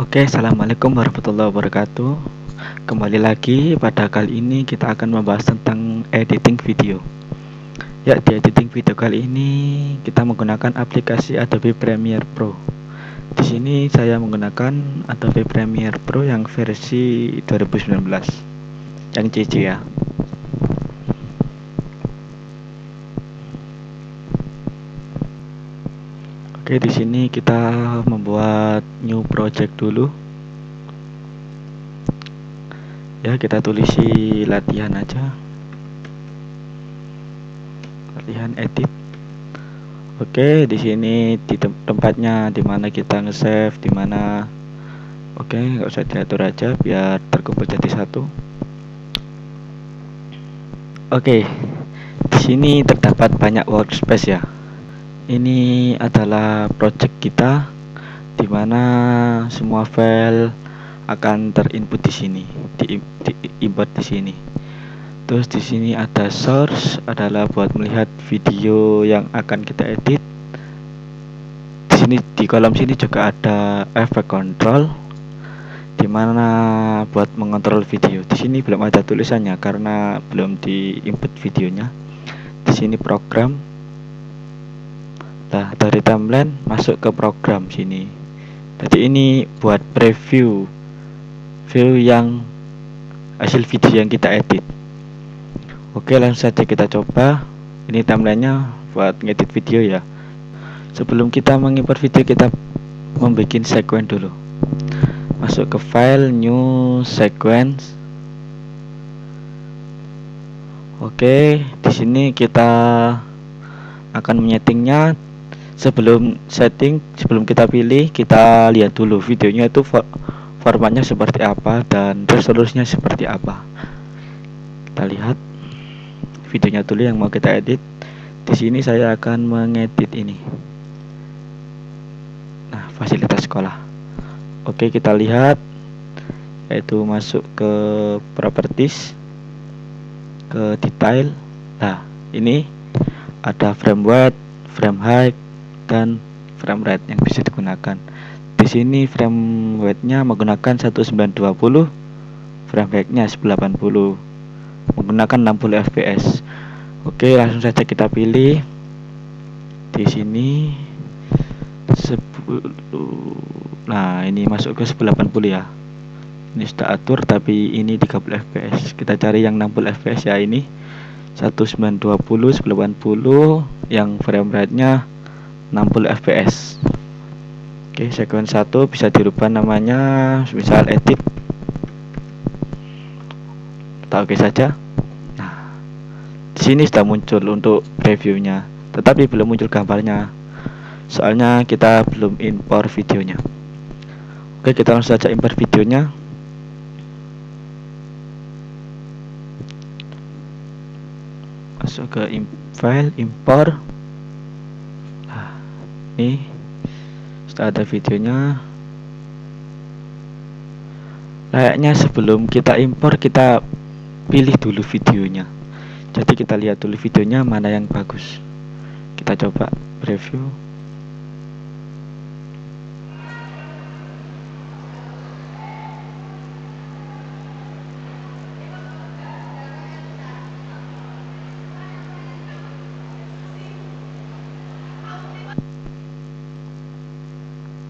Oke, assalamualaikum warahmatullahi wabarakatuh. Kembali lagi, pada kali ini kita akan membahas tentang editing video. Ya, di editing video kali ini kita menggunakan aplikasi Adobe Premiere Pro. Di sini saya menggunakan Adobe Premiere Pro yang versi 2019, yang CC ya. Oke, di sini kita membuat new project dulu. Ya, kita tulisi latihan aja. Latihan edit. Oke, di sini di tempatnya dimana kita nge-save, dimana. Oke, nggak usah diatur aja biar terkumpul jadi satu. Oke, di sini terdapat banyak workspace ya. Ini adalah project kita, dimana semua file akan terinput di sini, diimport di sini. Terus di sini ada source, adalah buat melihat video yang akan kita edit. Di sini di kolom sini juga ada effect control, dimana buat mengontrol video. Di sini belum ada tulisannya karena belum diinput videonya. Di sini program. Nah, dari timeline masuk ke program sini. Jadi ini buat preview yang hasil video yang kita edit. Oke, langsung saja kita coba. Ini timelinenya buat ngedit video ya. Sebelum kita mengimport video, kita membuat sequence dulu. Masuk ke file, new sequence. Oke, di sini kita akan menyetingnya. Sebelum kita pilih, kita lihat dulu videonya itu formatnya seperti apa dan resolusinya seperti apa. Kita lihat videonya dulu yang mau kita edit. Di sini saya akan mengedit ini. Nah, fasilitas sekolah. Oke, kita lihat, yaitu masuk ke properties, ke detail. Nah, ini ada frame width, frame height, dan frame rate yang bisa digunakan. Di sini frame width-nya menggunakan 1920, frame height-nya 1080, menggunakan 60 fps. Oke, langsung saja kita pilih. Di sini 10. Nah, ini masuk ke 1080 ya. Ini sudah atur, tapi ini 30 fps. Kita cari yang 60 fps ya, ini 1920 1080 yang frame rate-nya 60 fps. Oke, sequence 1 bisa dirubah namanya, misal edit. Kita oke saja. Nah, di sini sudah muncul untuk previewnya, tetapi belum muncul gambarnya. Soalnya kita belum import videonya. Oke, kita langsung saja import videonya. Masuk ke file, import. Ini sudah ada videonya. Layaknya sebelum kita import, kita pilih dulu videonya. Jadi kita lihat dulu videonya mana yang bagus. Kita coba preview.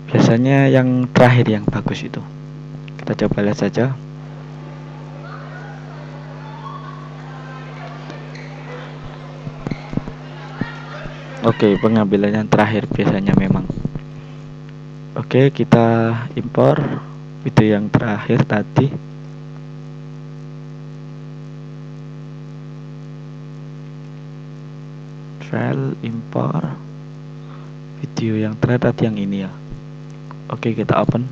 Biasanya yang terakhir yang bagus itu. Kita coba lihat saja. Oke, pengambilan yang terakhir biasanya memang. Oke, kita import video yang terakhir tadi. File, import video yang terakhir tadi, yang ini ya. Oke, kita open.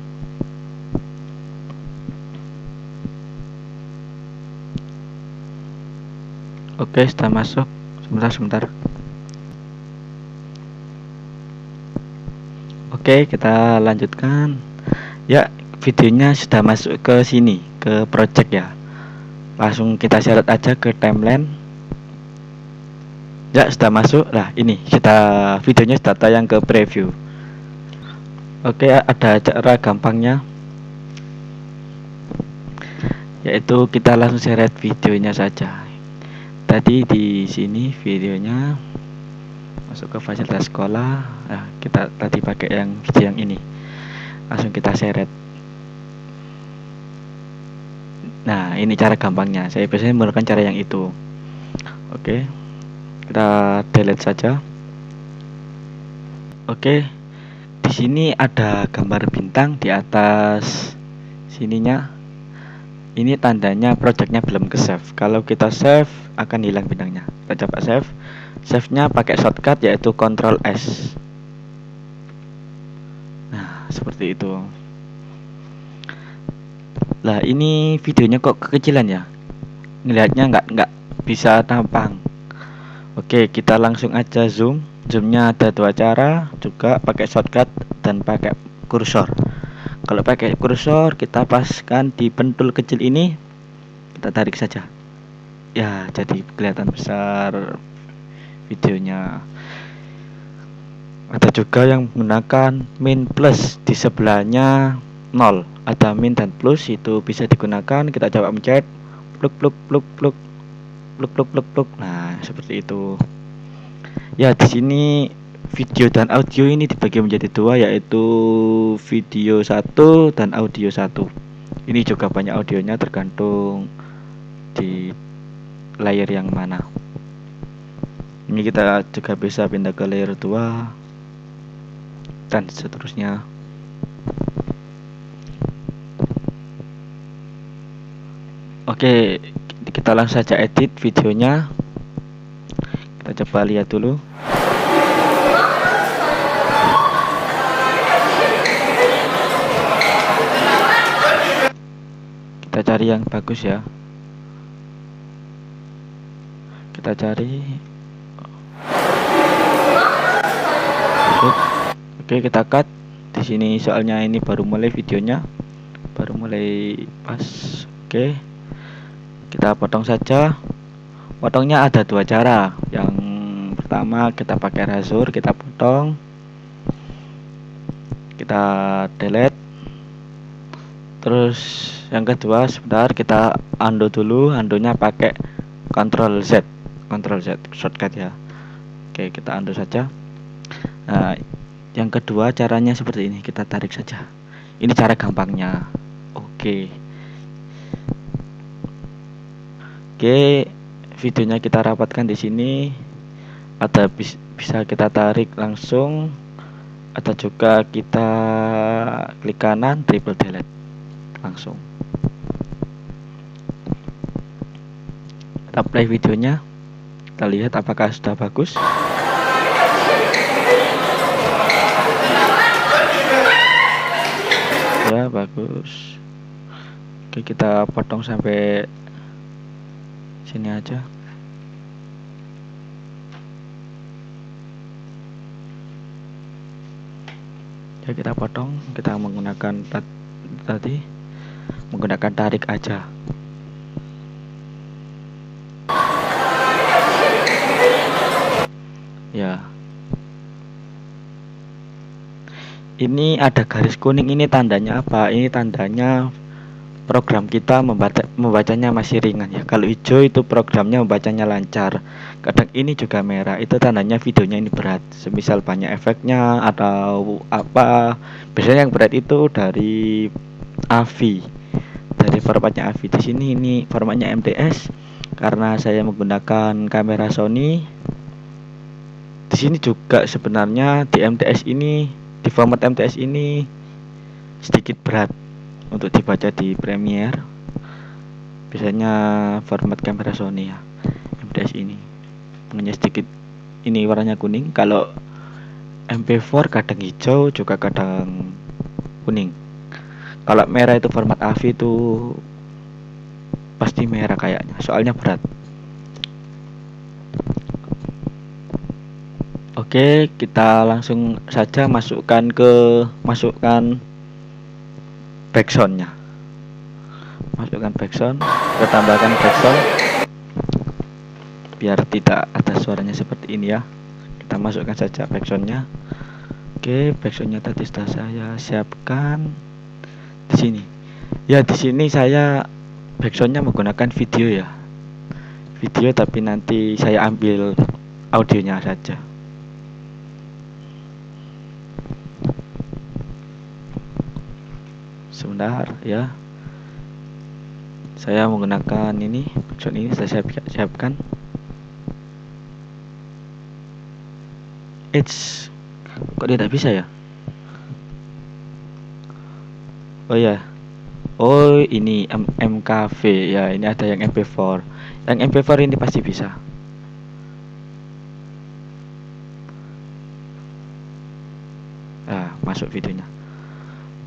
Oke, sudah masuk. Sebentar. Oke, kita lanjutkan. Ya, videonya sudah masuk ke sini, ke project ya. Langsung kita seret aja ke timeline. Ya, sudah masuk. Nah, ini videonya sudah tayang ke preview. Oke, ada cara gampangnya. yaitu kita langsung seret videonya saja. Tadi di sini videonya masuk ke fasilitas sekolah. Nah, kita tadi pakai yang video yang ini, langsung kita seret. Nah, ini cara gampangnya. Saya biasanya menggunakan cara yang itu. Oke, kita delete saja. Oke, di sini ada gambar bintang di atas sininya. Ini tandanya projectnya belum ke save. Kalau kita save akan hilang bintangnya. Kita coba save. Save-nya pakai shortcut yaitu Ctrl S. Nah, seperti itu. Lah, ini videonya kok kekecilan ya? Ngelihatnya nggak bisa tampang. Oke, kita langsung aja zoom. Zoomnya ada dua cara, juga pakai shortcut dan pakai kursor. Kalau pakai kursor, kita paskan di pentul kecil ini, kita tarik saja. Ya, jadi kelihatan besar videonya. Ada juga yang menggunakan min plus, di sebelahnya 0. Ada min dan plus, itu bisa digunakan. Kita coba mencet pluk pluk pluk pluk pluk pluk pluk pluk. Nah, seperti itu. Ya, di sini video dan audio ini dibagi menjadi dua, yaitu video 1 dan audio 1. Ini juga banyak audionya, tergantung di layer yang mana. Ini kita juga bisa pindah ke layer 2 dan seterusnya. Oke, kita langsung saja edit videonya. Kita coba lihat dulu. Kita cari yang bagus ya. Kita cari. Oke, kita cut. Di sini soalnya ini baru mulai videonya, baru mulai pas. Oke, kita potong saja. Potongnya ada dua cara. Yang pertama kita pakai razor, kita potong, kita delete. Terus yang kedua, sebentar kita undo dulu. Undonya pakai Ctrl Z shortcut ya. Oke, kita undo saja. Nah, yang kedua caranya seperti ini, kita tarik saja. Ini cara gampangnya. Oke, videonya kita rapatkan di sini. Ada bisa kita tarik langsung, atau juga kita klik kanan triple delete langsung. Kita play videonya, kita lihat apakah sudah bagus. Ya, bagus. Oke, kita potong sampai sini aja. Ya, kita potong, kita menggunakan tadi menggunakan tarik aja. Ya, ini ada garis kuning, ini tandanya apa? Ini tandanya program kita membacanya masih ringan ya. Kalau hijau itu programnya membacanya lancar. Kadang ini juga merah, itu tandanya videonya ini berat. Semisal banyak efeknya atau apa. Biasanya yang berat itu dari AVI, dari formatnya AVI. Di sini ini formatnya MTS karena saya menggunakan kamera Sony. Di sini juga sebenarnya di MTS ini, di format MTS ini sedikit berat untuk dibaca di Premiere. Biasanya format kamera Sony ya, MTS ini punya sedikit, ini warnanya kuning. Kalau MP4 kadang hijau, juga kadang kuning. Kalau merah itu format AVI itu pasti merah kayaknya, soalnya berat. Oke, kita langsung saja masukkan backsoundnya. Masukkan backsound, kita tambahkan backsound biar tidak ada suaranya seperti ini ya. Kita masukkan saja backsoundnya. Oke, backsoundnya tadi sudah saya siapkan di sini. Ya, di sini saya backsoundnya menggunakan video ya, video, tapi nanti saya ambil audionya saja. Sebentar ya, saya menggunakan ini backsound ini, saya siapkan. Kok tidak bisa ya? Oh ya, oh ini MKV ya, ini ada yang MP4. Yang MP4 ini pasti bisa. Nah, masuk videonya.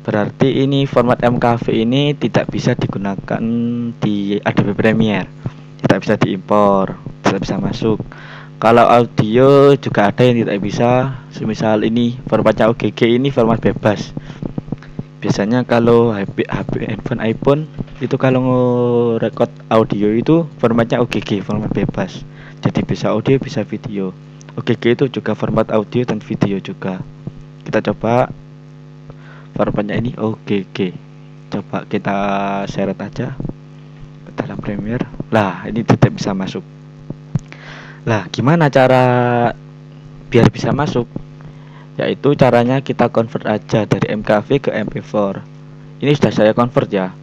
Berarti ini format MKV ini tidak bisa digunakan di Adobe Premiere, tidak bisa diimpor, tidak bisa masuk. Kalau audio juga ada yang tidak bisa, semisal ini formatnya OGG, ini format bebas. Biasanya kalau handphone iPhone itu kalau record audio itu formatnya OGG, format bebas. Jadi bisa audio, bisa video. OGG itu juga format audio dan video juga. Kita coba formatnya ini OGG. Coba kita seret aja ke dalam Premiere. Lah, ini tidak bisa masuk. Lah, gimana cara biar bisa masuk? Yaitu caranya kita convert aja dari MKV ke MP4. Ini sudah saya convert ya.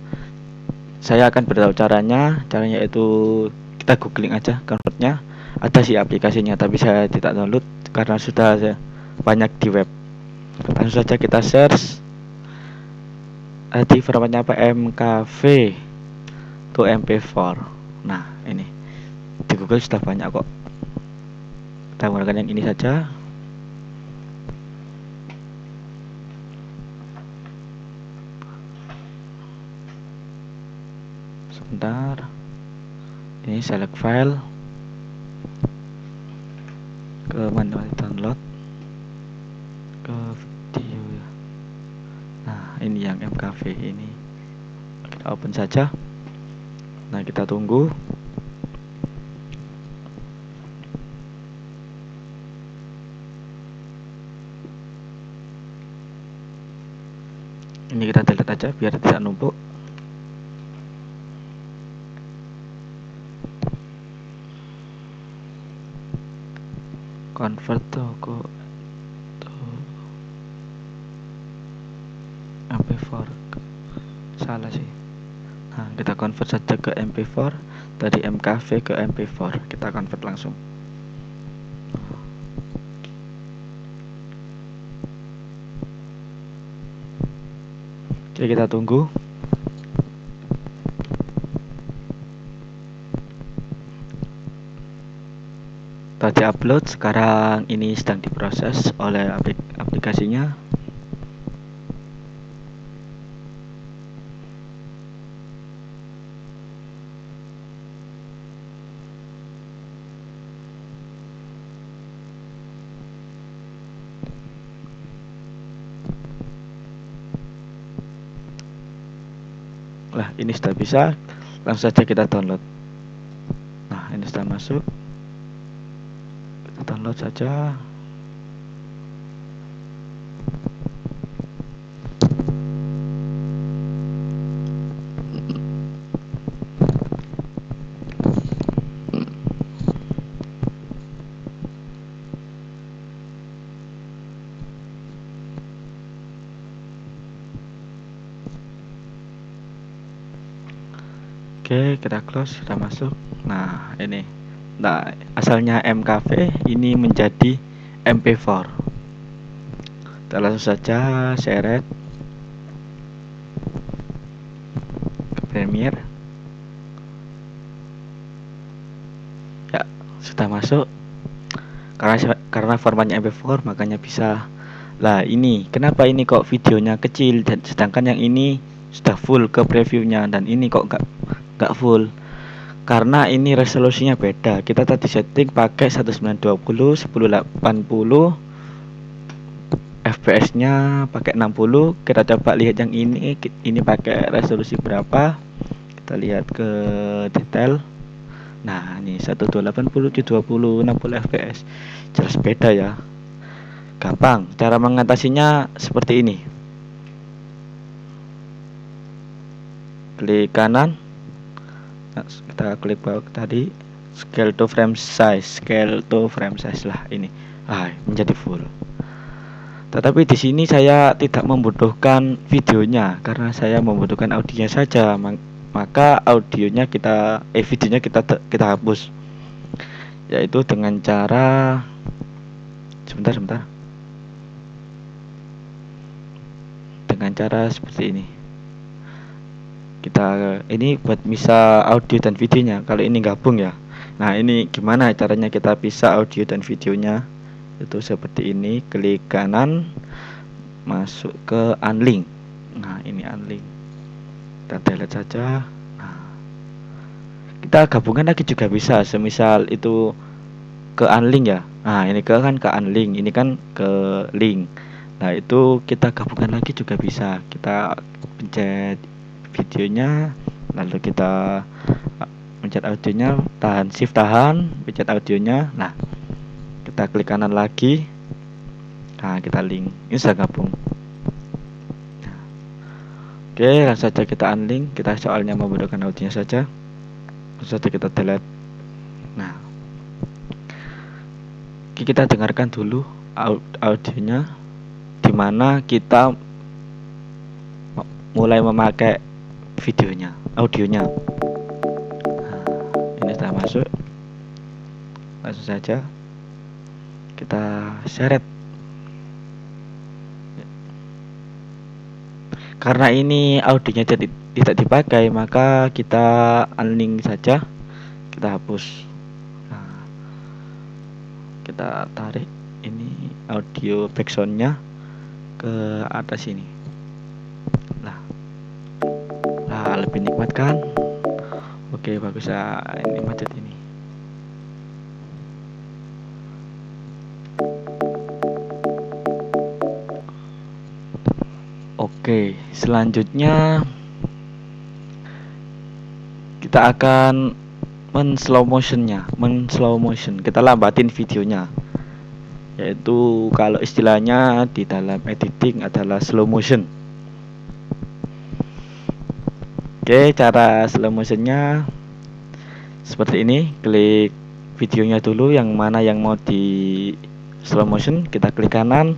Saya akan beritahu caranya. Caranya itu kita googling aja convertnya. Ada sih aplikasinya, tapi saya tidak download karena sudah banyak di web. Langsung saja kita search di formatnya apa, MKV to MP4. Nah, ini di Google sudah banyak kok. Kita menggunakan yang ini saja. Sebentar, ini select file, ke manual download, ke video ya. Nah, ini yang MKV ini, kita open saja. Nah, kita tunggu. Ini kita delete aja biar tidak numpuk. Convert to MP4, salah sih. Nah, kita convert saja ke MP4, dari MKV ke MP4, kita convert langsung. Oke, kita tunggu. Tadi upload, sekarang ini sedang diproses oleh aplikasinya. Lah, ini sudah bisa, langsung saja kita download. Nah, ini sudah masuk, kita download saja. Oke, kita close, sudah masuk. Nah, ini. Nah, asalnya MKV ini menjadi MP4. Kita langsung saja seret ke Premiere. Ya, sudah masuk. Karena formatnya MP4 makanya bisa. Lah, ini kenapa ini kok videonya kecil, dan sedangkan yang ini sudah full ke previewnya, dan ini kok nggak full? Karena ini resolusinya beda. Kita tadi setting pakai 1920 1080, fps nya pakai 60. Kita coba lihat yang ini pakai resolusi berapa. Kita lihat ke detail. Nah, ini 1280 720 60 fps, jelas beda ya. Gampang, cara mengatasinya seperti ini. Klik kanan, kita klik bawah tadi, scale to frame size lah ini. Menjadi full. Tetapi di sini saya tidak membutuhkan videonya karena saya membutuhkan audionya saja. Maka videonya kita hapus, yaitu dengan cara sebentar. Dengan cara seperti ini. Ini buat bisa audio dan videonya. Kalau ini gabung ya. Nah, ini gimana caranya kita bisa audio dan videonya? Itu seperti ini, klik kanan, masuk ke unlink. Nah, ini unlink. Kita delete saja. Nah, kita gabungkan lagi juga bisa. Semisal itu ke unlink ya. Nah, ini ke unlink, ini kan ke link. Nah, itu kita gabungkan lagi juga bisa. Kita pencet videonya, lalu kita pencet audionya, shift tahan, pencet audionya. Nah, kita klik kanan lagi. Nah, kita link. Ini sudah gabung. Nah, oke, langsung saja kita unlink. Kita soalnya membutuhkan audionya saja. Langsung saja kita delete. Nah, kita dengarkan dulu audionya, dimana kita mulai memakai audionya. Nah, ini sudah masuk. Langsung saja kita seret. Karena ini audionya tidak dipakai, maka kita unlink saja, kita hapus. Nah, kita tarik ini audio backsoundnya ke atas ini. Nah, lebih nikmat kan? Oke, bagus ya. Ini macet ini. Oke, selanjutnya kita akan men-slow motion. Kita lambatin videonya. Yaitu kalau istilahnya di dalam editing adalah slow motion. Oke, cara slow motionnya seperti ini. Klik videonya dulu, yang mana yang mau di slow motion, kita klik kanan,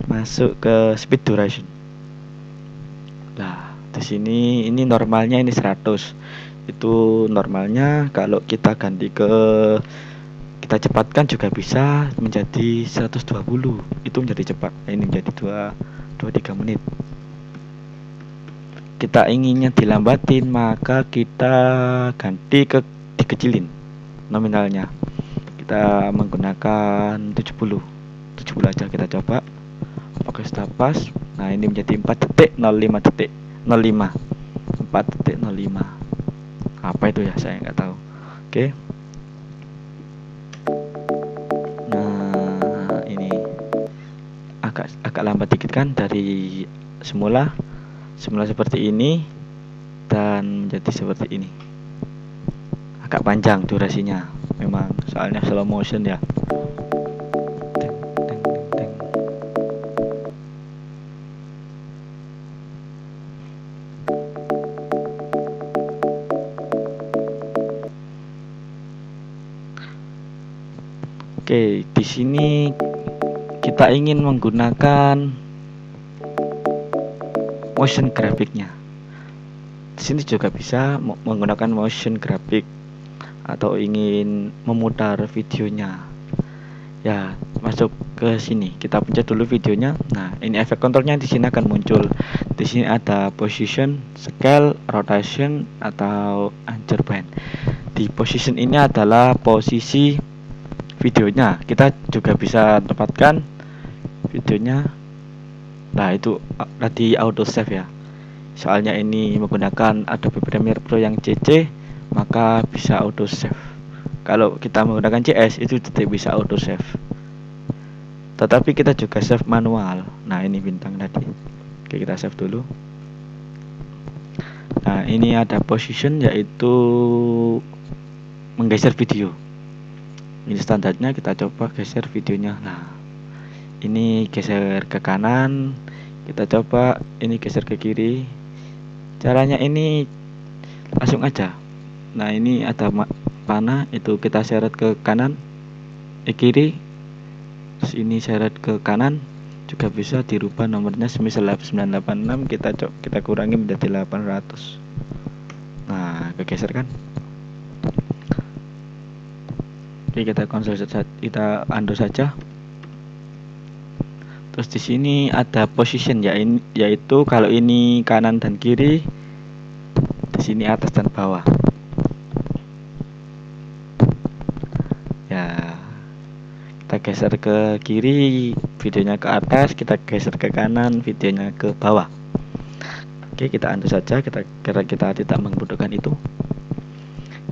masuk ke speed duration. Nah, di sini ini normalnya ini 100. Itu normalnya. Kalau kita ganti kita cepatkan juga bisa menjadi 120. Itu menjadi cepat. Ini menjadi 2-3 menit. Kita inginnya dilambatin, maka kita ganti dikecilin nominalnya. Kita menggunakan 70 aja. Kita coba pakai stop pas. Nah, ini menjadi 4.05 4.05. Apa itu ya, saya nggak tahu. Oke. Nah, ini agak lambat dikit kan dari semula seperti ini dan menjadi seperti ini. Agak panjang durasinya memang, soalnya slow motion ya. Oke, di sini kita ingin menggunakan motion graphicnya. Di sini juga bisa menggunakan motion graphic atau ingin memutar videonya. Ya, masuk ke sini. Kita pencet dulu videonya. Nah, ini efek kontrolnya di sini akan muncul. Di sini ada position, scale, rotation atau anchor band. Di position ini adalah posisi videonya. Kita juga bisa tempatkan videonya. Nah, itu tadi auto save ya. Soalnya ini menggunakan Adobe Premiere Pro yang CC, maka bisa auto save. Kalau kita menggunakan CS itu tidak bisa auto save. Tetapi kita juga save manual. Nah, ini bintang tadi. Oke, kita save dulu. Nah, ini ada position, yaitu menggeser video. Ini standarnya, kita coba geser videonya. Nah, ini geser ke kanan, kita coba ini geser ke kiri. Caranya ini langsung aja, Nah ini ada panah, itu kita seret ke kanan, kiri. Terus ini seret ke kanan, juga bisa dirubah nomornya. Semisal 986 kita kurangi menjadi 800. Nah kegeser kan. Oke, kita konsol saja, kita undo saja. Terus di sini ada position ya, yaitu kalau ini kanan dan kiri, di sini atas dan bawah. Ya, kita geser ke kiri, videonya ke atas, kita geser ke kanan, videonya ke bawah. Oke, kita undo saja, kita tidak membutuhkan itu.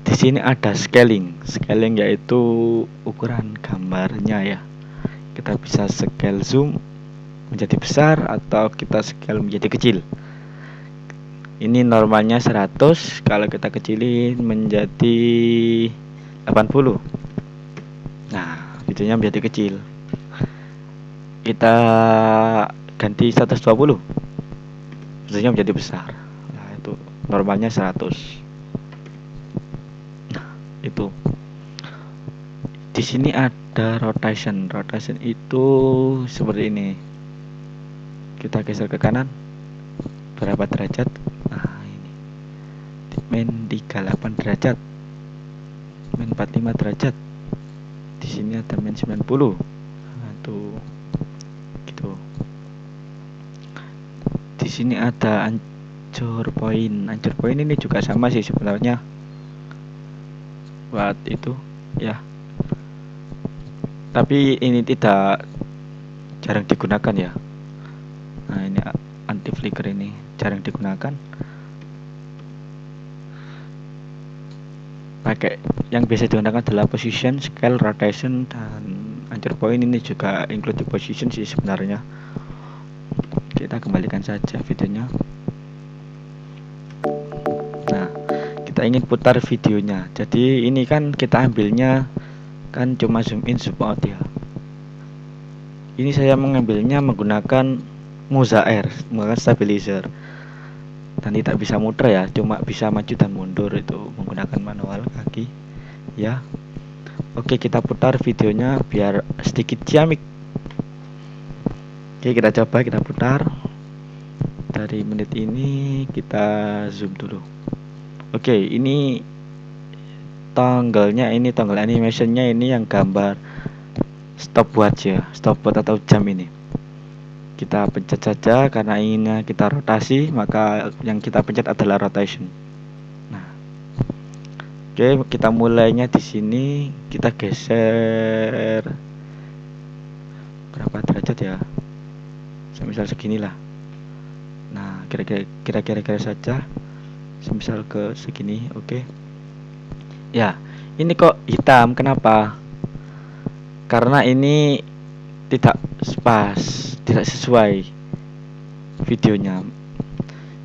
Di sini ada scaling yaitu ukuran gambarnya ya. Kita bisa scale zoom menjadi besar atau kita scale menjadi kecil. Ini normalnya 100, kalau kita kecilin menjadi 80. Nah, videonya menjadi kecil. Kita ganti 120. Videonya menjadi besar. Nah, itu normalnya 100. Nah, itu. Di sini ada rotation. Rotation itu seperti ini. Kita geser ke kanan berapa derajat. Nah ini main 38 derajat, main 45 derajat. Di sini ada main 90. Nah tuh gitu. Di sini ada anchor point. Anchor point ini juga sama sih sebenarnya buat itu ya, tapi ini tidak jarang digunakan ya. Nah ini anti flicker, ini jarang digunakan. Pakai yang biasa digunakan adalah position, scale, rotation, dan anchor point. Ini juga include position sih sebenarnya. Kita kembalikan saja videonya. Nah kita ingin putar videonya, jadi ini kan kita ambilnya kan cuma zoom in zoom out ya. Ini saya mengambilnya menggunakan Moza Air, menggunakan stabilizer, dan tidak bisa muter ya, cuma bisa maju dan mundur itu menggunakan manual kaki ya. Oke, kita putar videonya biar sedikit ciamik. Oke, kita coba, kita putar. Dari menit ini kita zoom dulu. Oke, ini tanggalnya, ini tanggal animationnya, ini yang gambar stopwatch ya, stopwatch atau jam. Ini kita pencet saja karena inginnya kita rotasi, maka yang kita pencet adalah rotation. Nah, oke, kita mulainya di sini, kita geser berapa derajat ya, semisal seginilah. Nah, kira-kira saja, semisal ke segini. Oke ya. Ini kok hitam, kenapa? Karena ini tidak pas, tidak sesuai videonya.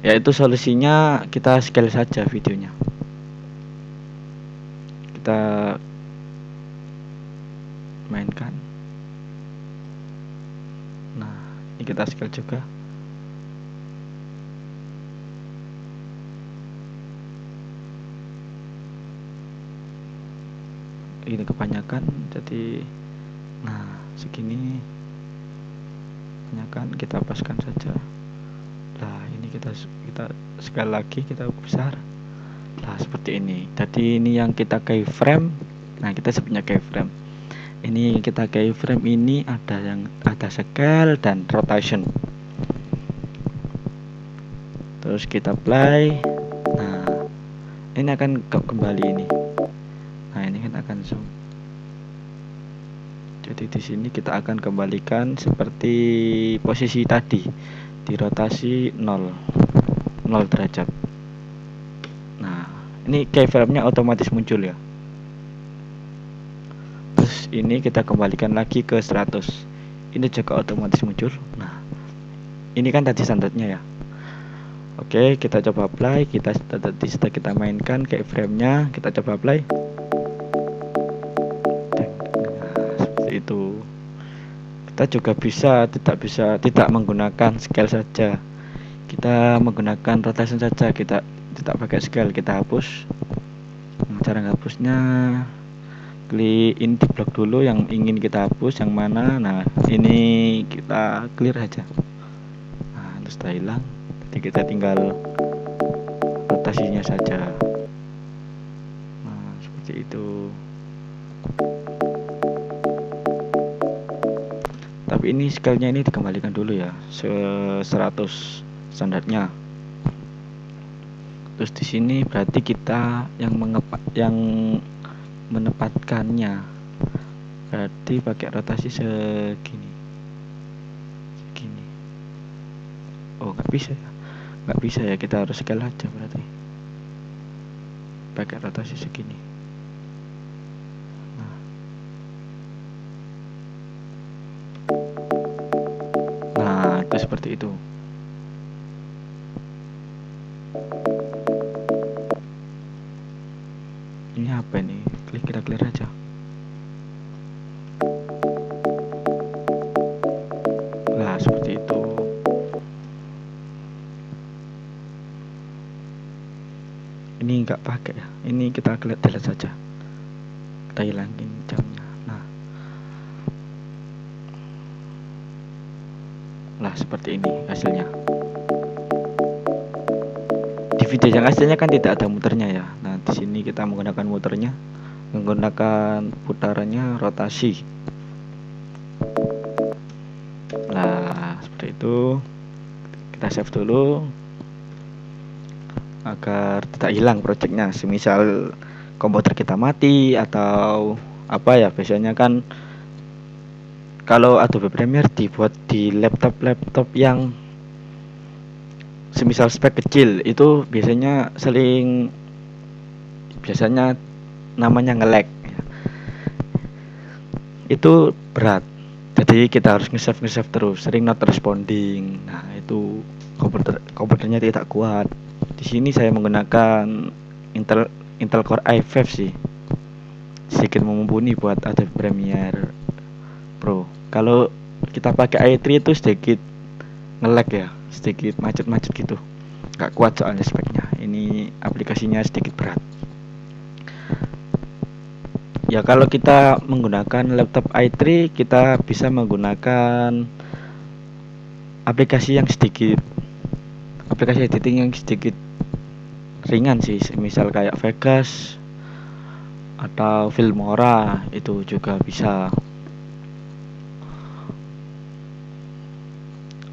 Yaitu solusinya kita scale saja videonya. Kita mainkan. Nah, ini kita scale juga. Ini kebanyakan, jadi nah segini kebanyakan, kita paskan saja. Nah ini kita sekali lagi kita besar. Nah seperti ini. Jadi ini yang kita keyframe. Nah kita sebenarnya keyframe. Ini kita keyframe, ini ada scale dan rotation. Terus kita play. Nah ini akan kembali ini. Nah ini kan akan zoom. Jadi di sini kita akan kembalikan seperti posisi tadi, di rotasi 0 derajat. Nah ini keyframe-nya otomatis muncul ya. Terus ini kita kembalikan lagi ke 100. Ini juga otomatis muncul. Nah ini kan tadi standarnya ya. Oke, kita coba play. Setelah kita mainkan keyframe-nya, kita coba play. Itu kita juga bisa tidak menggunakan scale saja, kita menggunakan rotation saja. Kita tidak pakai scale, kita hapus. cara hapusnya, klik ini di blok dulu yang ingin kita hapus yang mana. Nah ini kita clear aja. Nah terus sudah hilang, jadi kita tinggal rotasinya saja. Nah seperti itu. Tapi ini scale-nya ini dikembalikan dulu ya, 100 standarnya. Terus di sini berarti kita yang menempatkannya, berarti pakai rotasi segini. Oh nggak bisa ya, kita harus scale aja berarti pakai rotasi segini. Nah itu seperti itu. Ini apa ini? Kita clear aja. Nah seperti itu. Ini nggak pakai ya, ini kita delete saja, kita hilangin jamnya. Nah seperti ini hasilnya. Di video yang aslinya kan tidak ada muternya ya. Nah di sini kita menggunakan muternya, menggunakan putarannya rotasi. Nah seperti itu. Kita save dulu agar tidak hilang projectnya. Semisal komputer kita mati atau apa ya, biasanya kan kalau Adobe Premiere dibuat di laptop yang semisal spek kecil, itu biasanya namanya nge-lag. Itu berat. Jadi kita harus nge-save terus, sering not responding. Nah, itu komputernya tidak kuat. Di sini saya menggunakan Intel Core i5 sih. Sedikit mumpuni buat Adobe Premiere Pro. Kalau kita pakai i3 itu sedikit nge-lag ya, sedikit macet-macet gitu. Gak kuat soalnya speknya. Ini aplikasinya sedikit berat. Ya kalau kita menggunakan laptop i3, kita bisa menggunakan aplikasi editing yang sedikit ringan sih, misal kayak Vegas atau Filmora, itu juga bisa.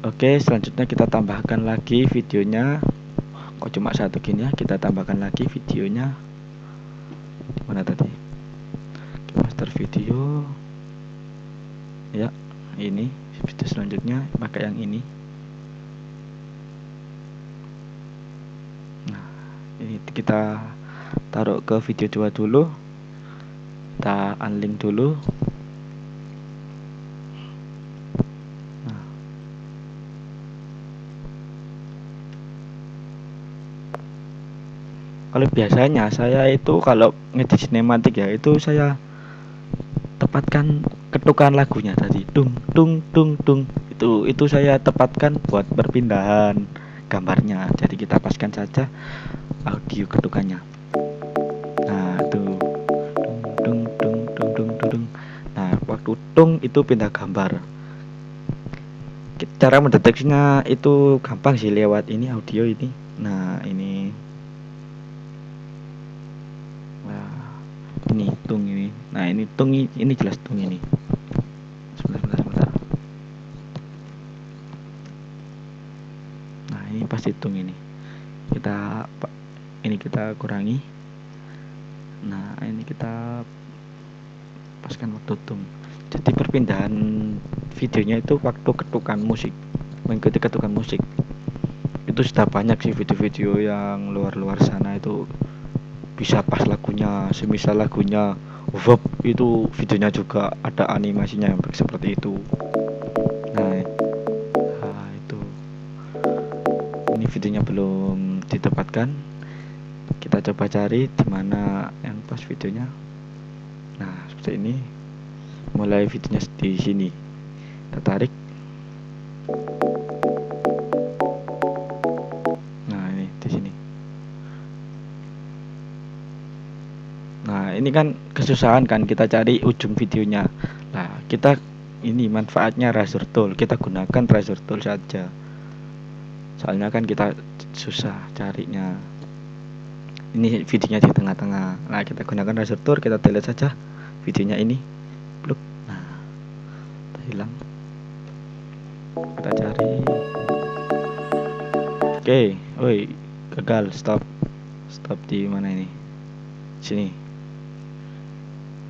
Oke, selanjutnya kita tambahkan lagi videonya. Kok cuma satu gini ya, kita tambahkan lagi videonya. Mana tadi? Master video. Ya, ini video selanjutnya pakai yang ini. Nah, ini kita taruh ke video 2 dulu. Kita unlink dulu. Kalau biasanya saya itu kalau ngedit sinematik ya, itu saya tepatkan ketukan lagunya tadi, dung dung dung dung, itu saya tepatkan buat perpindahan gambarnya. Jadi kita paskan saja audio ketukannya. Nah itu dung dung dung dung dung dung. Nah waktu dung itu pindah gambar. Cara mendeteksinya itu gampang sih, lewat ini audio ini. Nah ini tung ini. Nah ini tung, ini jelas tung ini. Sebentar. Nah ini pasti tung ini. Kita kurangi. Nah ini kita paskan waktu tung. Jadi perpindahan videonya itu waktu ketukan musik, mengikuti ketukan musik. Itu sudah banyak sih video-video yang luar sana itu bisa pas lagunya, semisal lagunya Vop, itu videonya juga ada animasinya yang seperti itu. Nah itu ini videonya belum ditempatkan. Kita coba cari di mana yang pas videonya. Nah seperti ini. Mulai videonya di sini. Kita tarik. Nah ini di sini. ini kan kesusahan kan kita cari ujung videonya. Nah, kita ini manfaatnya razor tool, kita gunakan razor tool saja. Soalnya kan kita susah carinya. Ini videonya di tengah-tengah. Nah, kita gunakan razor tool, kita delete saja videonya ini. Pluk. Nah, hilang. Kita cari. Oke, woi, gagal, stop di mana ini? Sini.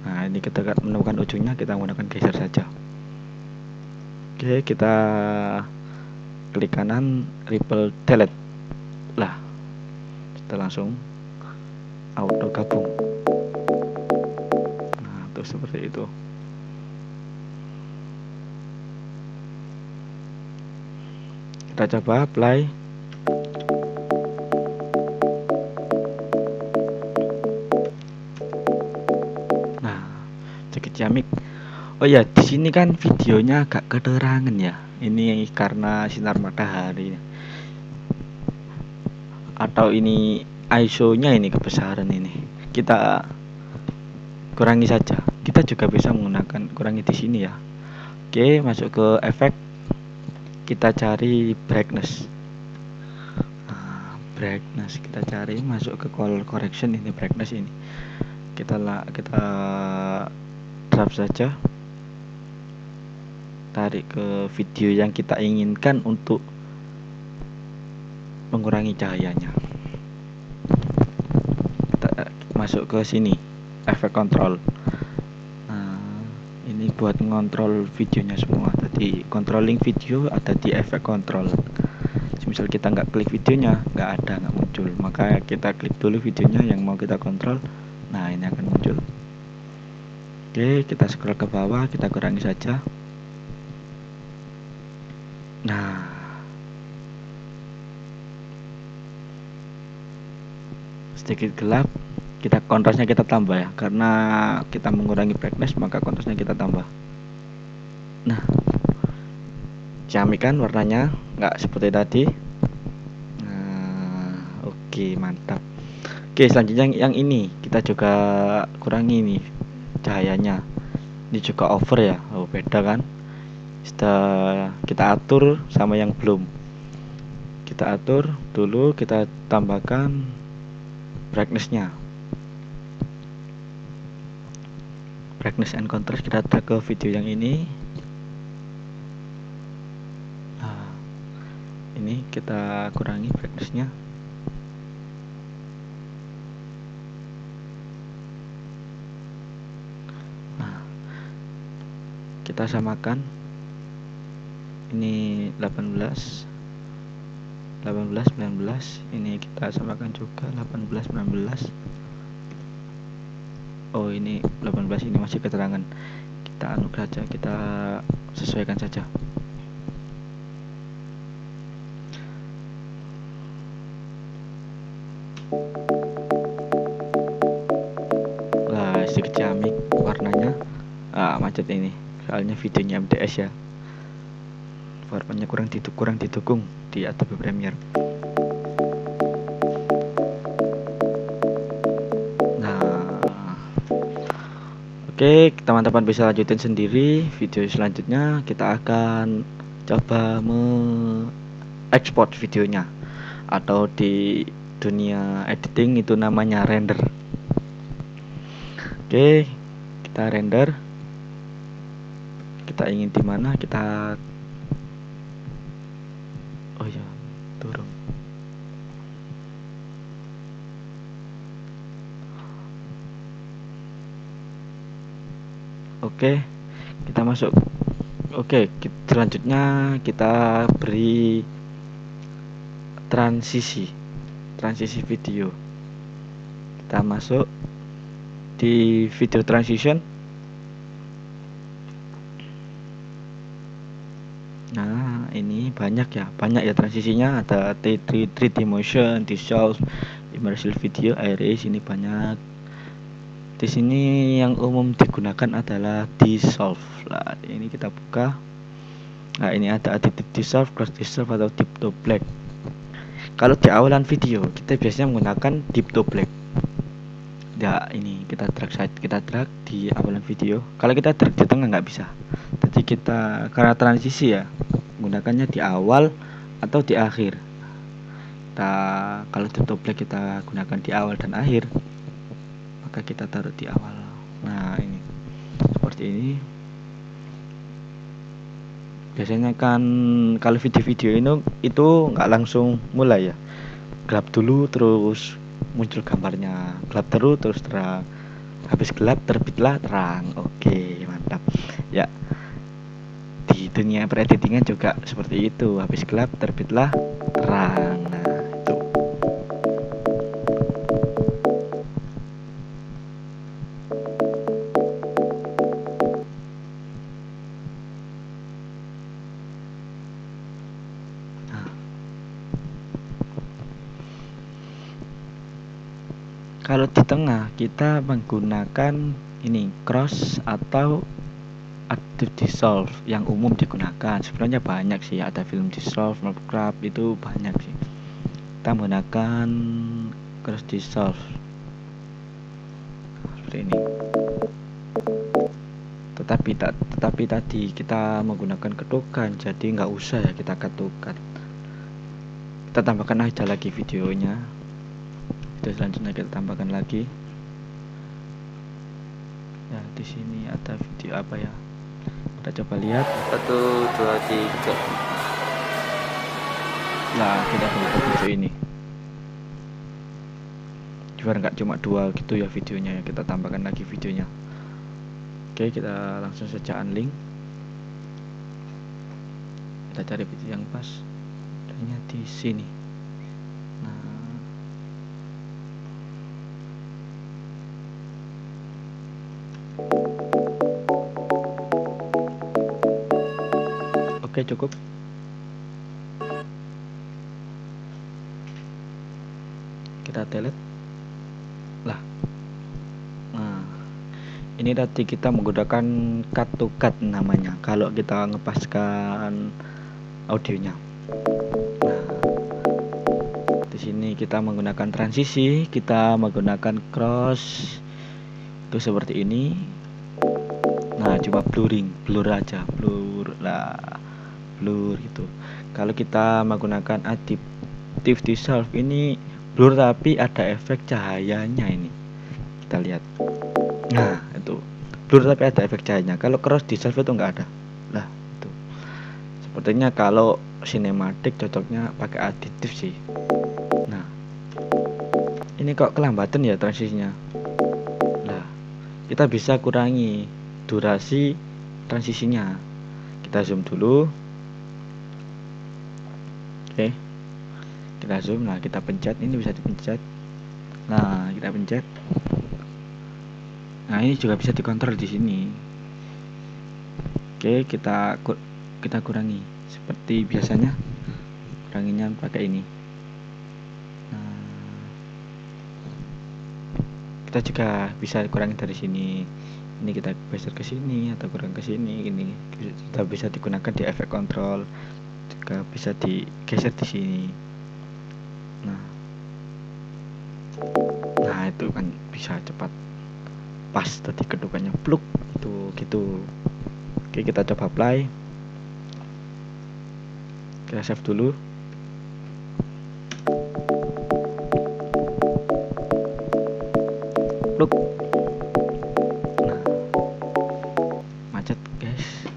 Nah, ini kita menemukan ujungnya, kita menggunakan geser saja. Oke, kita klik kanan, ripple delete. Lah, kita langsung auto gabung. Nah, tuh seperti itu. Kita coba play. Nah, sedikit ciamik. Oh ya, di sini kan videonya agak keterangan ya. Ini karena sinar matahari. Atau ini ISO-nya ini kebesaran ini. Kita kurangi saja. Kita juga bisa menggunakan kurangi di sini ya. Oke, masuk ke efek. Kita cari brightness. Nah, brightness kita cari, masuk ke color correction, ini brightness ini. Kita drop saja. Tarik ke video yang kita inginkan untuk mengurangi cahayanya. Kita masuk ke sini, efek control. Nah, ini buat ngontrol videonya semua. Tadi controlling video ada di efek control. Misal kita nggak klik videonya, nggak muncul, maka kita klik dulu videonya yang mau kita kontrol. Nah, ini akan muncul. Oke, kita scroll ke bawah, kita kurangi saja. Nah, sedikit gelap, kita kontrasnya kita tambah ya, karena kita mengurangi brightness maka kontrasnya kita tambah. Nah, ciamik kan warnanya, nggak seperti tadi. Nah, oke, mantap. Oke, selanjutnya yang ini kita juga kurangi nih cahayanya. Ini juga over ya. Oh, beda kan. Kita atur sama yang belum. Kita atur dulu, kita tambahkan brightness-nya. Brightness and contrast, kita drag ke video yang ini. Nah, ini kita kurangi brightness-nya. Nah, kita samakan. Ini 18, 19, ini kita samakan juga 18, 19. Oh, ini 18, ini masih keterangan. Kita anu saja, kita sesuaikan saja. Lah, sedikit ciamik warnanya. Macet ini. Soalnya videonya MTS ya. Warnanya kurang didukung di Adobe Premiere. Nah, oke, teman-teman bisa lanjutin sendiri. Video selanjutnya kita akan coba ekspor videonya, atau di dunia editing itu namanya render. Oke, kita render. Kita ingin di mana, kita turun. Oke, kita masuk. Oke, selanjutnya kita beri transisi video. Kita masuk di video transition. Nah, ini banyak ya transisinya. Ada 3D motion, dissolve, immersive video, erase, ini banyak. Di sini yang umum digunakan adalah dissolve. Lah, ini kita buka. Nah, ini ada additive dissolve, cross dissolve, atau deep to black. Kalau di awalan video kita biasanya menggunakan deep to black. ya ini kita drag di awalan video. Kalau kita drag di tengah nggak bisa, jadi kita karena transisi ya gunakannya di awal atau di akhir. Kalau tutup black kita gunakan di awal dan akhir, maka kita taruh di awal. Nah ini seperti ini. Biasanya kan kalau video-video ini itu nggak langsung mulai ya, gelap dulu terus muncul gambarnya, gelap terus terang, habis gelap terbitlah terang. Oke, mantap ya. Di dunia pereditingan juga seperti itu, habis gelap terbitlah terang. Nah itu. Kalau di tengah kita menggunakan ini cross atau active dissolve yang umum digunakan. Sebenarnya banyak sih, ada film dissolve, Minecraft itu banyak sih. Kita menggunakan cross dissolve seperti ini. Tetapi tadi kita menggunakan ketukan, jadi nggak usah ya kita ketukan. Kita tambahkan aja lagi videonya. Selanjutnya kita tambahkan lagi ya. Di sini ada video apa ya, kita coba lihat. 1 2 3. Nah kita buka video ini biar nggak cuma 2 gitu ya videonya ya, kita tambahkan lagi videonya. Oke, kita langsung saja unlink, kita cari video yang pas, adanya di sini. Nah oke, cukup. Kita delete lah. Nah ini tadi kita menggunakan cut to cut namanya kalau kita ngepaskan audionya. Nah di sini kita menggunakan transisi, kita menggunakan cross itu seperti ini. Nah cuma blur aja, blur gitu. Kalau kita menggunakan active dissolve ini blur tapi ada efek cahayanya ini, kita lihat. Nah itu blur tapi ada efek cahayanya. Kalau cross dissolve itu enggak ada. Lah itu sepertinya kalau sinematik cocoknya pakai aditif sih. Nah ini kok kelambatan ya transisinya. Nah kita bisa kurangi durasi transisinya. Kita zoom dulu. Oke, kita zoom. Nah kita pencet, ini bisa dipencet. Nah kita pencet. Nah ini juga bisa dikontrol di sini. Oke, kita kurangi seperti biasanya, kuranginya pakai ini. Nah, kita juga bisa kurangi dari sini. Ini kita geser ke sini atau kurang ke sini. Ini kita bisa digunakan di efek kontrol, juga bisa digeser di sini. Nah itu kan bisa cepat pas tadi ketukannya pluk itu gitu. Oke, kita coba apply, kita save dulu. Pluk. Nah macet guys.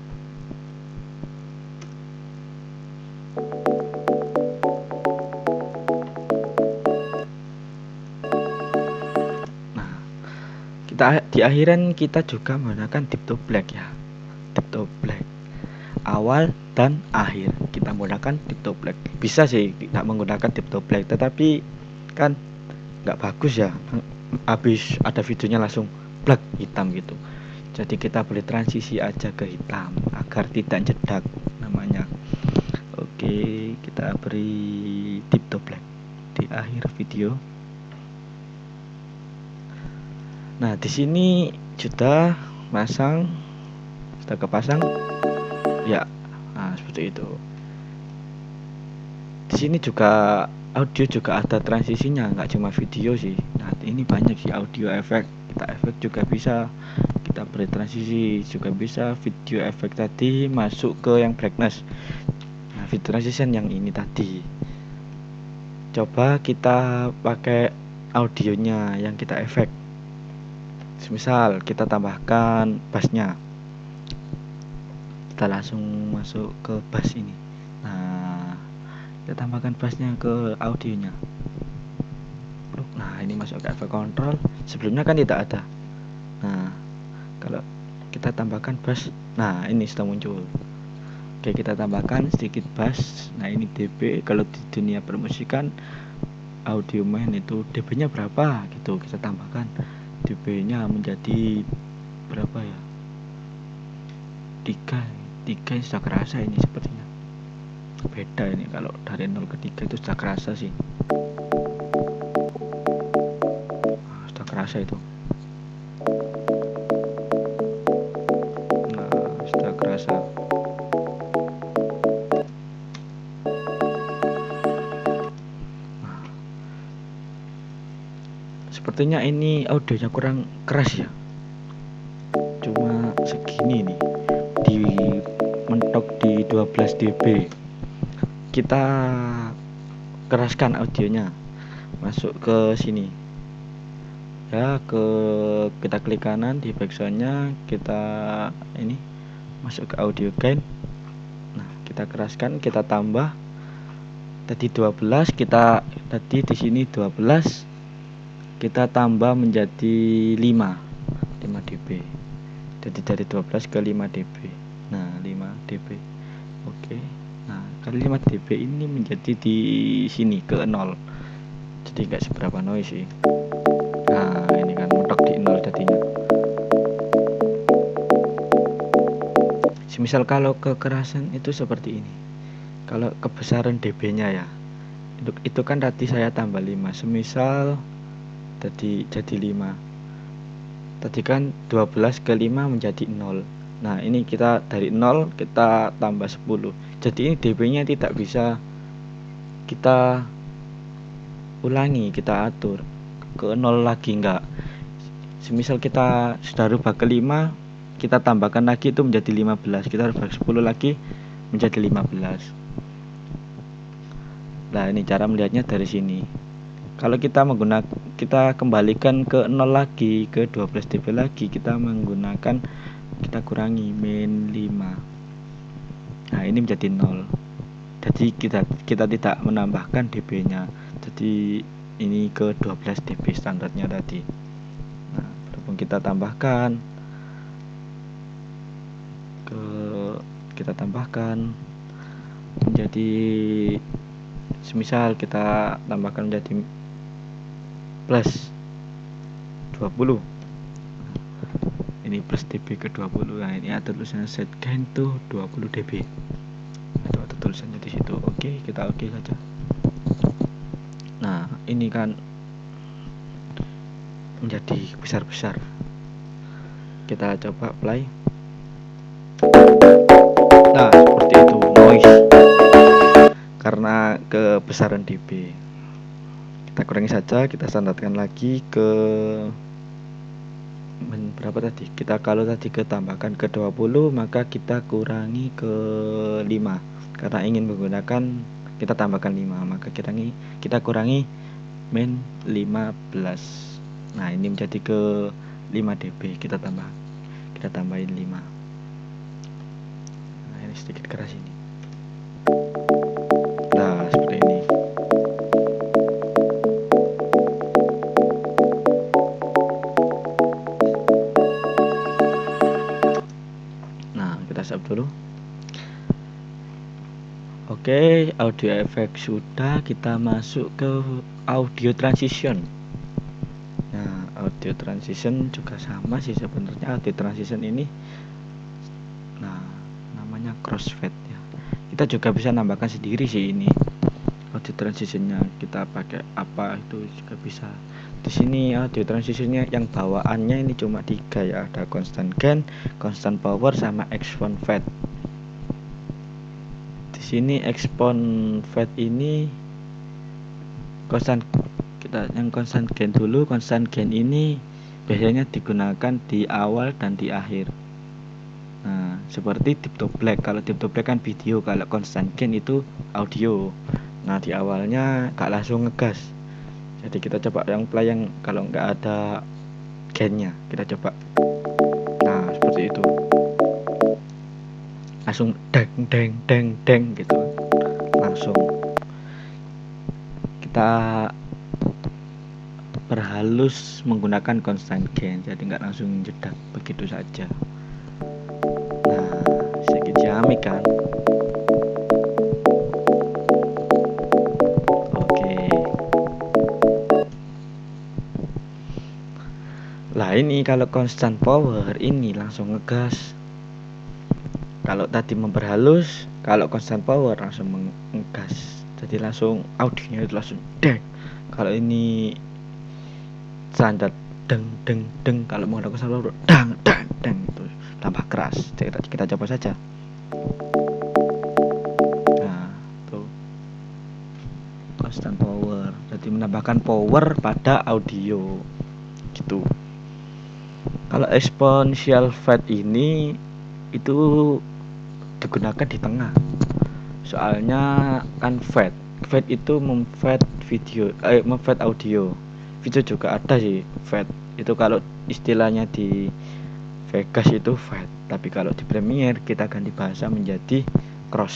Di akhiran kita juga menggunakan deep to black ya, deep to black awal dan akhir kita menggunakan deep to black. Bisa sih tidak menggunakan deep to black, tetapi kan nggak bagus ya, habis ada videonya langsung black hitam gitu. Jadi kita boleh transisi aja ke hitam agar tidak jedak namanya. Oke, kita beri deep to black di akhir video. Nah di sini sudah kepasang ya. Nah seperti itu. Di sini juga audio juga ada transisinya, nggak cuma video sih. Nanti ini banyak sih audio efek, kita efek juga bisa, kita beri transisi juga bisa, video efek tadi masuk ke yang brightness. Nah, video transition yang ini tadi. Coba kita pakai audionya yang kita efek. Misal kita tambahkan bassnya, kita langsung masuk ke bass ini. Nah, kita tambahkan bassnya ke audionya. Nah, ini masuk ke efek control. Sebelumnya kan tidak ada. Nah, kalau kita tambahkan bass, nah ini sudah muncul. Oke, kita tambahkan sedikit bass. Nah, ini dB. Kalau di dunia permusikan audio main itu dB-nya berapa gitu, kita tambahkan dB-nya menjadi berapa ya, 3 sudah kerasa ini sepertinya. Beda ini kalau dari 0 ke 3 itu sudah kerasa sih. Sudah kerasa itu. Nah, sudah kerasa. Nah, sepertinya ini audionya kurang keras ya. Cuma segini nih. Di mentok di 12 dB. Kita keraskan audionya, masuk ke sini ya, kita klik kanan di backsoundnya, kita ini masuk ke audio gain. Nah, kita keraskan, kita tambah tadi 12, kita tadi di sini 12, kita tambah menjadi 5 dB. Jadi dari 12 ke 5 dB. Nah, 5 dB. Oke. Nah, kali 5 dB ini menjadi di sini ke 0. Jadi nggak seberapa noise sih. Nah, ini kan mentok di 0 tadinya. Semisal kalau kekerasan itu seperti ini. Kalau kebesaran dB-nya ya. Itu kan tadi saya tambah 5. Semisal tadi jadi 5. Tadi kan 12 ke 5 menjadi 0. Nah, ini kita dari 0 kita tambah 10. Jadi ini dB-nya tidak bisa kita ulangi, kita atur ke 0 lagi, enggak. Semisal kita sudah rubah ke 5, kita tambahkan lagi itu menjadi 15. Kita rubah 10 lagi menjadi 15. Nah, ini cara melihatnya dari sini. Kalau kita kembalikan ke 0 lagi, ke 12 dB lagi, kita kurangi min 5. Nah, ini menjadi 0. Jadi kita tidak menambahkan dB-nya. Jadi ini ke 12 dB standarnya tadi. Nah, berhubung kita tambahkan menjadi, semisal kita tambahkan menjadi plus 20. Ini plus dB ke 20. Nah, ini ada tulisannya set gain tuh 20 dB. Itu ada tulisannya di situ. Oke, kita oke saja. Nah, ini kan menjadi besar-besar. Kita coba play. Nah, seperti itu noise karena kebesaran dB. Kita kurangi saja, kita standarkan lagi ke berapa tadi? Kalau tadi tambahkan ke 20, maka kita kurangi ke 5. Karena ingin menggunakan, kita tambahkan 5, maka kita kurangi min 15. Nah, ini menjadi ke 5 dB. Kita tambahin 5. Nah, ini sedikit keras ini. Nah, seperti ini. Nah, kita stop dulu. Oke, audio efek sudah, kita masuk ke audio transition. Nah, audio transition juga sama sih sebenarnya. Audio transition ini, nah, namanya crossfade ya. Kita juga bisa nambahkan sendiri sih ini. Audio transitionnya kita pakai apa itu juga bisa. Di sini audio transitionnya yang bawaannya ini cuma 3 ya. Ada constant gain, constant power, sama expand fade. Di sini expand fade ini constant kita yang constant gain dulu. Constant gain ini biasanya digunakan di awal dan di akhir. Nah, seperti deep to black. Kalau deep to black kan video, kalau constant gain itu audio. Nah, di awalnya gak langsung ngegas. Jadi kita coba yang play yang kalau nggak ada gainnya, kita coba. Nah, seperti itu. Langsung deng deng deng deng gitu. Langsung kita perhalus menggunakan constant gain, jadi nggak langsung jedak begitu saja. Nah, sedikit ciamik kan. Oke. Lah ini kalau constant power ini langsung ngegas. Kalau tadi memperhalus, kalau constant power langsung ngegas. Jadi langsung audionya itu langsung deng. Kalau ini standar deng deng deng, kalau menggunakan constant power dang dang deng itu tambah keras. Kita coba saja. Nah, tuh constant power. Jadi menambahkan power pada audio gitu. Kalau exponential fade ini itu digunakan di tengah. Soalnya kan fade itu memfade video, memfade audio. Video juga ada sih fade. Itu kalau istilahnya di Vegas itu fade, tapi kalau di Premiere kita ganti bahasa menjadi cross.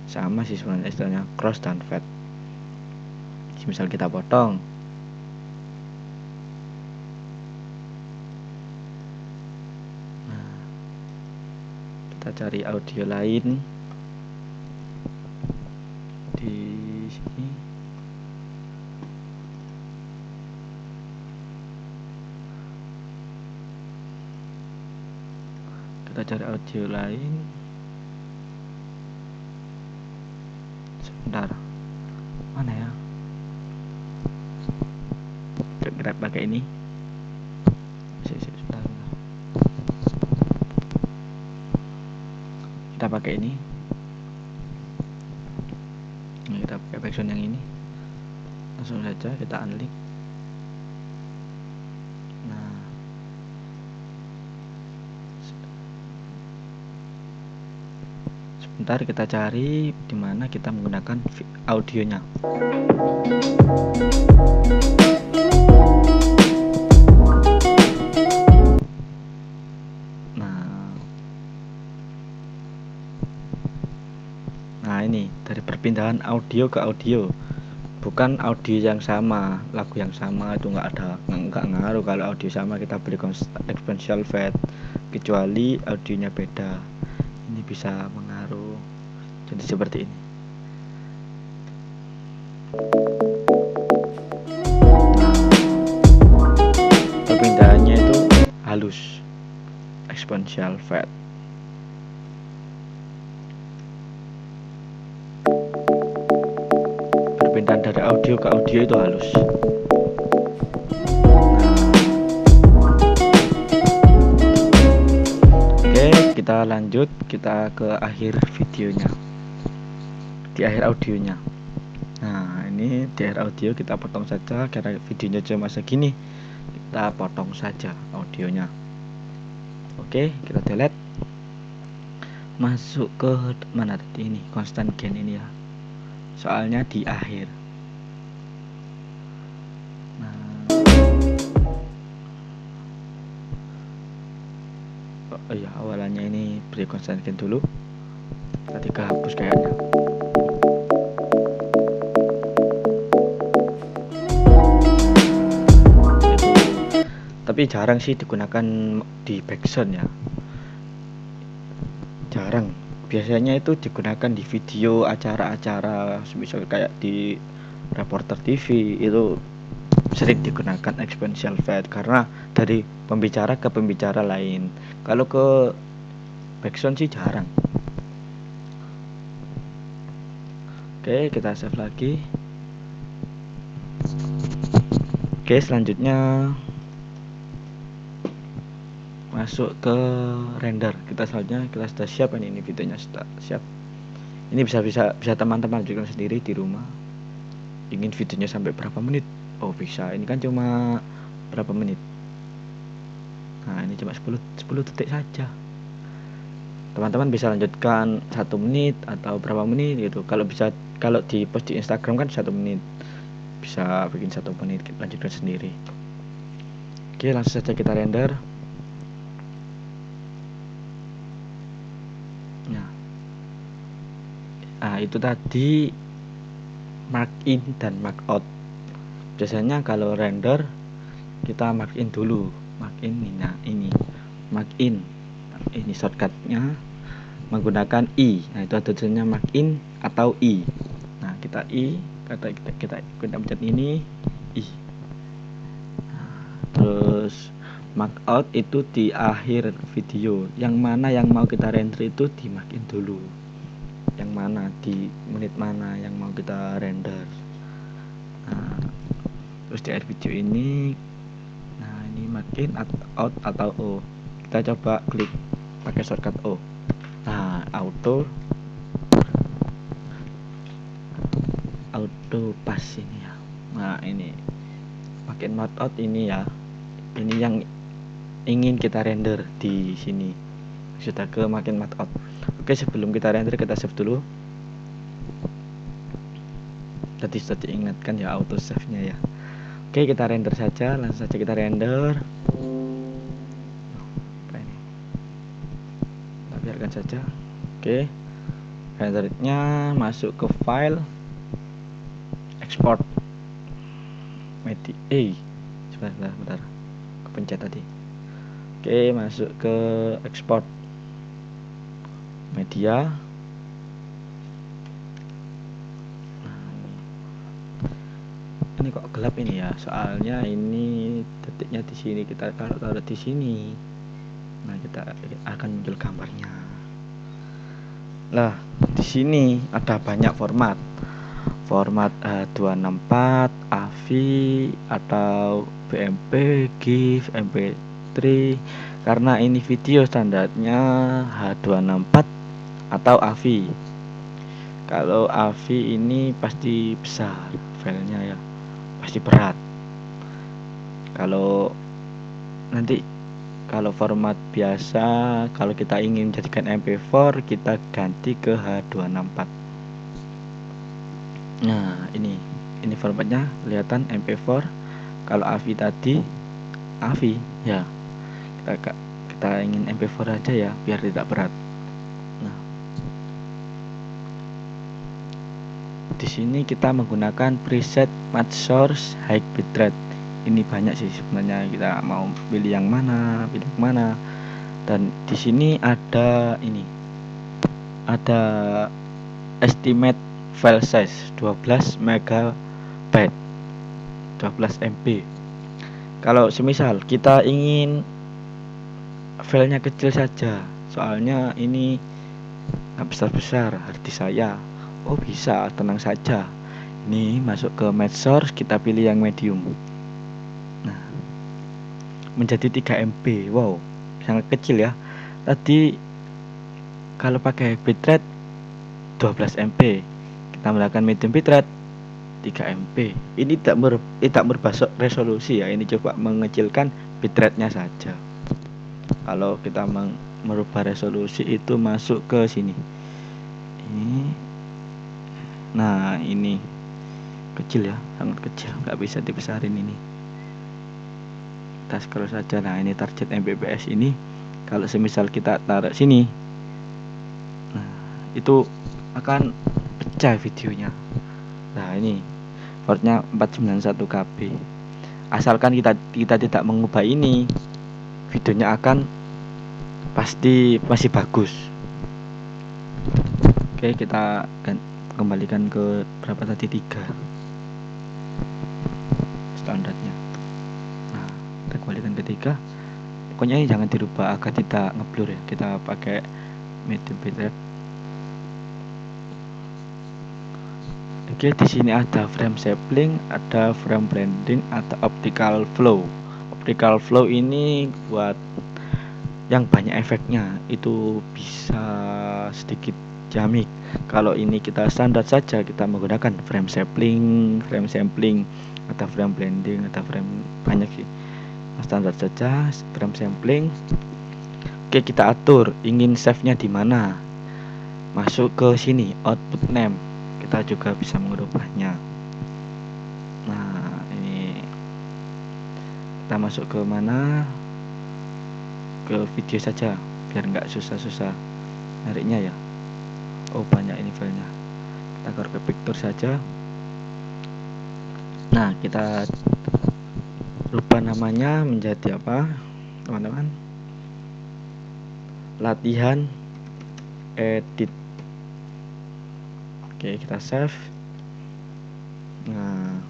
Sama sih sebenarnya istilahnya cross dan fade. Misal kita potong. Nah, kita cari audio lain di sini. Kita cari audio lain. Sebentar, mana ya? Kita pakai ini. Sebentar. Kita pakai ini. Nah, kita pakai background yang ini. Langsung saja kita unlink. Nah, sebentar kita cari di mana kita menggunakan audionya. Nah ini dari perpindahan audio ke audio, bukan audio yang sama, lagu yang sama itu nggak ngaruh. Kalau audio sama kita beri exponential fade, kecuali audionya beda, ini bisa mengaruh. Jadi seperti ini. Nah, perpindahannya itu halus, exponential fade. Perpindahan dari audio ke audio itu halus. Oke, kita lanjut, kita ke akhir videonya, di akhir audionya. Nah ini di akhir audio kita potong saja karena videonya cuma segini, kita potong saja audionya. Oke, kita delete. Masuk ke mana tadi, ini constant gain ini ya, soalnya di akhir. Nah, oh iya, awalannya ini beri constant gain dulu. Tadi kehapus kayaknya. Tapi jarang sih digunakan di background ya, jarang. Biasanya itu digunakan di video acara-acara, misal kayak di reporter TV itu sering digunakan exponential fade karena dari pembicara ke pembicara lain. Kalau ke background sih jarang. Oke, kita save lagi. Oke, selanjutnya masuk ke render. Kita selanjutnya kita sudah siap ini videonya sudah siap. Ini bisa teman-teman juga sendiri di rumah. ingin videonya sampai berapa menit, oh bisa. Ini kan cuma berapa menit, nah ini cuma 10 detik saja. Teman-teman bisa lanjutkan 1 menit atau berapa menit gitu. Kalau di post di Instagram kan 1 menit, bisa bikin 1 menit lanjutkan sendiri. Oke, langsung saja kita render. Nah, itu tadi mark in dan mark out. Biasanya kalau render kita mark in dulu, mark in ini. Nah, ini mark in, ini shortcutnya menggunakan I. Nah, itu ada tulisannya mark in atau I. Nah, kita I, kita pencet ini I. Nah, terus mark out itu di akhir video. Yang mana yang mau kita render itu di mark in dulu. Yang mana di menit mana yang mau kita render. Nah, terus di akhir video ini, nah ini mark in out atau O. Kita coba klik pakai shortcut O. Nah, auto pas ini ya. Nah, ini pakai mark out ini ya. Ini yang ingin kita render di sini. Sudah ke makin mark out. Oke, sebelum kita render kita save dulu. Tadi sudah diingatkan ya auto save-nya ya. Oke, kita render saja, langsung saja kita render. Kita biarkan saja. Oke, rendernya masuk ke file export media. Sebentar, kepencet tadi. Oke, masuk ke export media. Ini kok gelap ini ya, soalnya ini detiknya di sini. Kita kalau taruh di sini, nah kita akan muncul gambarnya. Lah, di sini ada banyak format H264, AVI atau BMP, GIF, MP3. Karena ini video standarnya H264 atau AVI. Kalau AVI ini pasti besar filenya ya, pasti berat. Kalau format biasa, kalau kita ingin menjadikan MP4, kita ganti ke H264. Nah, ini formatnya kelihatan MP4. Kalau AVI tadi, AVI ya, kita ingin MP4 aja ya, biar tidak berat. Nah, di sini kita menggunakan preset match source high bitrate. Ini banyak sih sebenarnya, kita mau pilih yang mana. Dan di sini ada estimate file size 12 MB, 12 MB. Kalau semisal kita ingin filenya kecil saja, soalnya ini besar-besar harddisk saya, oh bisa, tenang saja. Ini masuk ke match source, kita pilih yang medium. Nah, menjadi 3 MB. Wow, sangat kecil ya. Tadi kalau pakai bitrate 12 MB, kita melakukan medium bitrate 3 MB. Ini tidak merubah resolusi ya. Ini coba mengecilkan bitrate-nya saja. Kalau kita merubah resolusi itu masuk ke sini. Nah, ini kecil ya, sangat kecil, nggak bisa dibesarin ini. Kita scroll saja. Nah, ini target Mbps ini. Kalau semisal kita taruh sini, nah itu akan pecah videonya. Nah, ini portnya 491 KB. Asalkan kita tidak mengubah ini, videonya akan pasti masih bagus. Oke, kita kembalikan ke berapa tadi, 3 standarnya. Nah, kita kembalikan ke 3. Pokoknya ini jangan dirubah agar tidak ngeblur ya. Kita pakai medium bitrate. Oke, di sini ada frame sampling, ada frame blending, ada optical flow. Optical flow ini buat yang banyak efeknya, itu bisa sedikit Jamik. Kalau ini kita standar saja, kita menggunakan frame sampling atau frame blending atau frame banyak sih. Standar saja frame sampling. Oke, kita atur ingin save-nya di mana. Masuk ke sini output name. Kita juga bisa mengubahnya. Nah, ini kita masuk ke mana? Ke video saja biar nggak susah-susah nariknya ya. Oh, banyak ini filenya. Kita ke picture saja. Nah, kita rubah namanya menjadi apa, teman-teman? Latihan edit. Oke, kita save. Nah,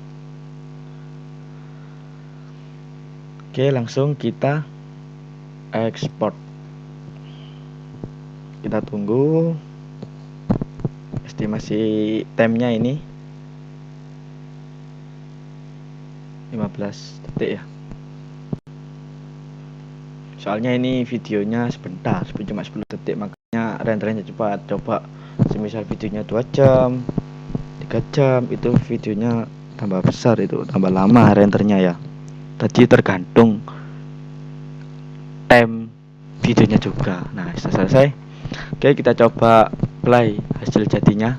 oke, langsung kita ekspor. Kita tunggu estimasi time-nya ini 15 detik ya. Soalnya ini videonya sebentar, cuma 10 detik, makanya rendernya cepat. Coba semisal videonya 2 jam 3 jam, itu videonya tambah besar, itu tambah lama rendernya ya. Tadi tergantung time videonya juga. Nah, sudah selesai. Oke, kita coba play hasil jadinya.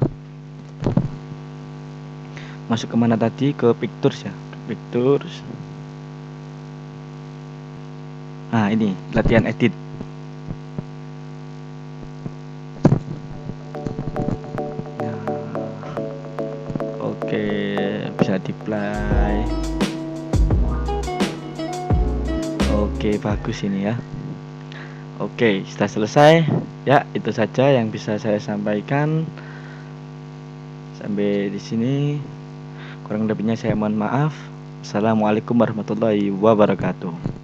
Masuk kemana tadi? Ke pictures ya, pictures. Nah, ini latihan edit. Nah, oke, bisa di play. Oke, bagus ini ya. Oke, sudah selesai. Ya, itu saja yang bisa saya sampaikan. Sampai di sini. Kurang lebihnya saya mohon maaf. Assalamualaikum warahmatullahi wabarakatuh.